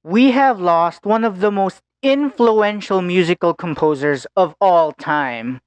we have lost one of the most influential musical composers of all time.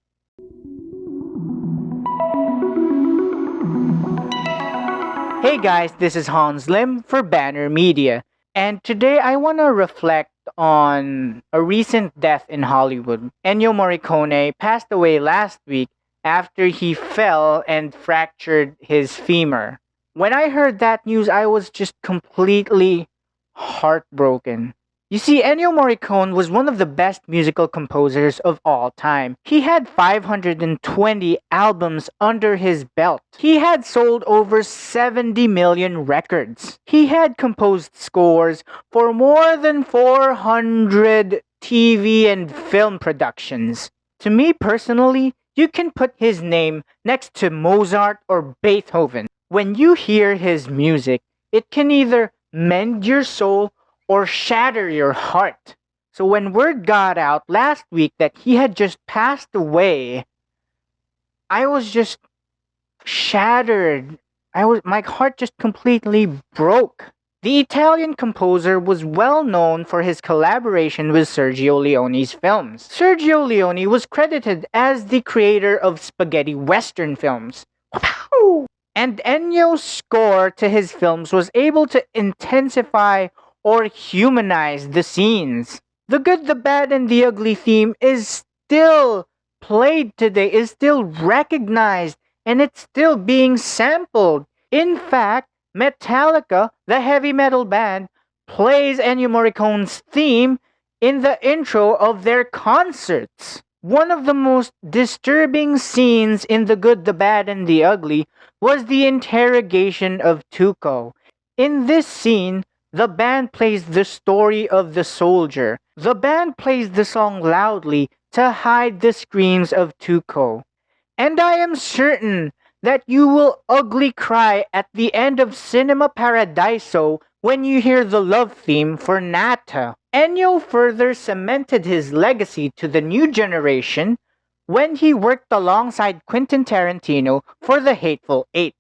Hey guys, this is Hans Lim for Banner Media, and today I want to reflect on a recent death in Hollywood. Ennio Morricone passed away last week after he fell and fractured his femur. When I heard that news, I was just completely heartbroken. You see, Ennio Morricone was one of the best musical composers of all time. He had 520 albums under his belt. He had sold over 70 million records. He had composed scores for more than 400 TV and film productions. To me personally, you can put his name next to Mozart or Beethoven. When you hear his music, it can either mend your soul or shatter your heart. So when word got out last week that he had just passed away, I was just shattered. My heart just completely broke. The Italian composer was well known for his collaboration with Sergio Leone's films. Sergio Leone was credited as the creator of spaghetti western films. And Ennio's score to his films was able to intensify or humanize the scenes. The good, the bad, and the ugly theme is still played today, is still recognized, and it's still being sampled. In fact, Metallica, the heavy metal band, plays Ennio Morricone's theme in the intro of their concerts. One of the most disturbing scenes in The Good, the Bad, and the Ugly was the interrogation of Tuco. In this scene, the band plays the story of the soldier. The band plays the song loudly to hide the screams of Tuco. And I am certain that you will ugly cry at the end of Cinema Paradiso when you hear the love theme for Nata. Ennio further cemented his legacy to the new generation when he worked alongside Quentin Tarantino for The Hateful Eight.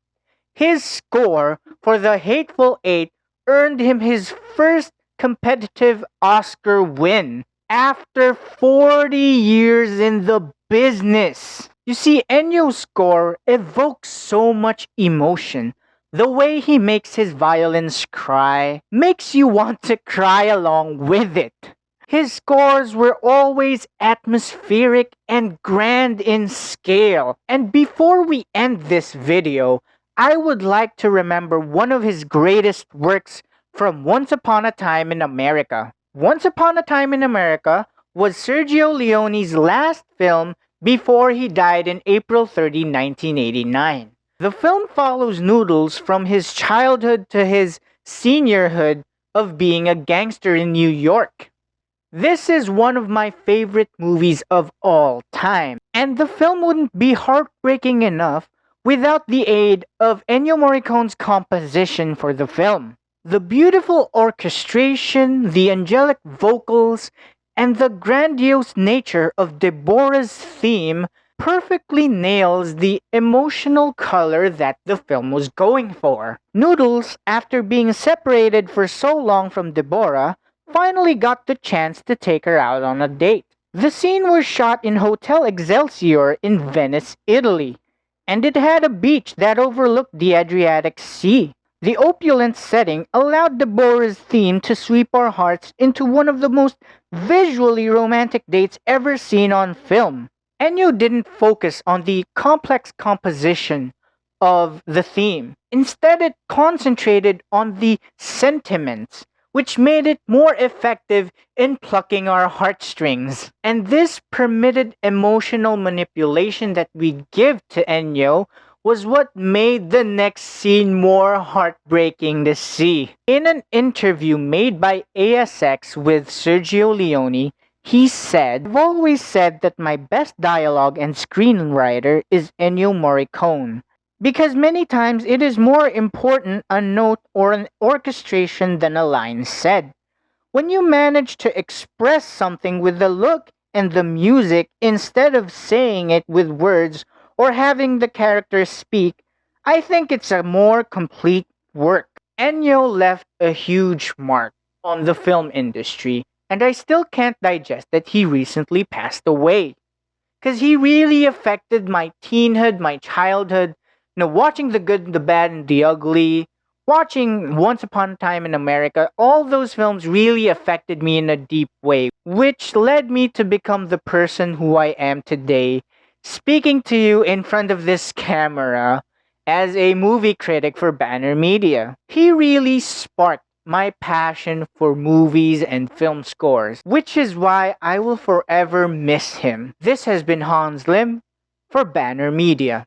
His score for The Hateful Eight earned him his first competitive Oscar win after 40 years in the business. You see, Ennio's score evokes so much emotion. The way he makes his violins cry makes you want to cry along with it. His scores were always atmospheric and grand in scale. And before we end this video, I would like to remember one of his greatest works from Once Upon a Time in America. Once Upon a Time in America was Sergio Leone's last film before he died in April 30, 1989. The film follows Noodles from his childhood to his seniorhood of being a gangster in New York. This is one of my favorite movies of all time, and the film wouldn't be heartbreaking enough without the aid of Ennio Morricone's composition for the film. The beautiful orchestration, the angelic vocals, and the grandiose nature of Deborah's theme perfectly nails the emotional color that the film was going for. Noodles, after being separated for so long from Deborah, finally got the chance to take her out on a date. The scene was shot in Hotel Excelsior in Venice, Italy, and it had a beach that overlooked the Adriatic Sea. The opulent setting allowed Deborah's theme to sweep our hearts into one of the most visually romantic dates ever seen on film. Ennio didn't focus on the complex composition of the theme. Instead, it concentrated on the sentiments, which made it more effective in plucking our heartstrings. And this permitted emotional manipulation that we give to Ennio was what made the next scene more heartbreaking to see. In an interview made by ASX with Sergio Leone, he said, "I've always said that my best dialogue and screenwriter is Ennio Morricone, because many times it is more important a note or an orchestration than a line said. When you manage to express something with the look and the music instead of saying it with words or having the characters speak, I think it's a more complete work." Ennio left a huge mark. on the film industry, and I still can't digest that he recently passed away. Because he really affected my teenhood, my childhood. Watching The Good, the Bad, and the Ugly, watching Once Upon a Time in America, all those films really affected me in a deep way, which led me to become the person who I am today, speaking to you in front of this camera as a movie critic for Banner Media. He really sparked my passion for movies and film scores, which is why I will forever miss him. This has been Hans Lim for Banner Media.